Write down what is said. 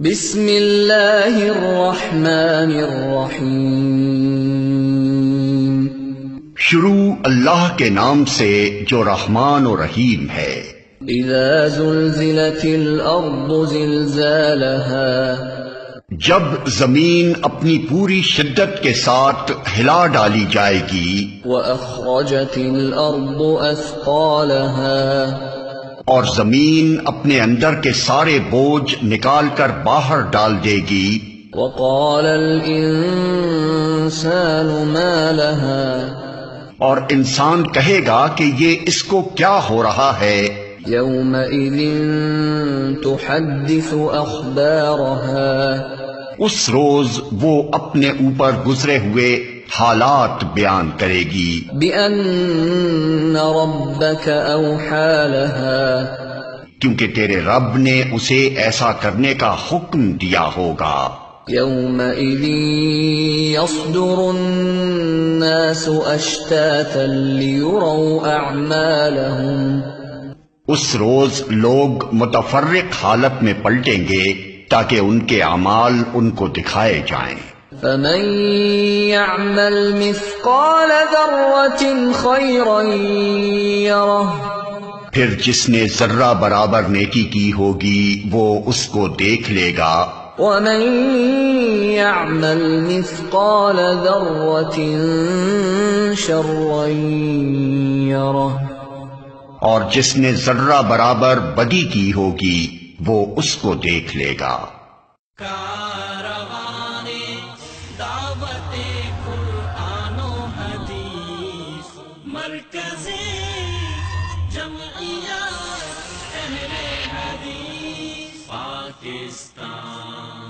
بسم اللہ الرحمن الرحیم، شروع اللہ کے نام سے جو رحمان و رحیم ہے۔ اذا زلزلت الارض زلزالها، جب زمین اپنی پوری شدت کے ساتھ ہلا ڈالی جائے گی، واخرجت الارض اثقالها، اور زمین اپنے اندر کے سارے بوجھ نکال کر باہر ڈال دے گی، وقال الانسان ما لها، اور انسان کہے گا کہ یہ اس کو کیا ہو رہا ہے، يومئذ تحدث اخبارها، اس روز وہ اپنے اوپر گزرے ہوئے حالات بیان کرے گی، بأن ربك اوحى لها، کیونکہ تیرے رب نے اسے ایسا کرنے کا حکم دیا ہوگا۔ يومئذ يصدر الناس اشتاتا ليروا اعمالهم، اس روز لوگ متفرق حالت میں پلٹیں گے تاکہ ان کے اعمال ان کو دکھائے جائیں۔ فمن يعمل مثقال ذرة خيرا يره، پھر جس نے ذرہ برابر نیکی کی ہوگی وہ اس کو دیکھ لے گا، ومن يعمل مثقال ذرة شرا يره، اور جس نے ذرہ برابر بدی کی ہوگی وہ اس کو دیکھ لے گا۔ کاروان دعوت قرآن و حدیث، مرکزی جمعیت اہل حدیث پاکستان۔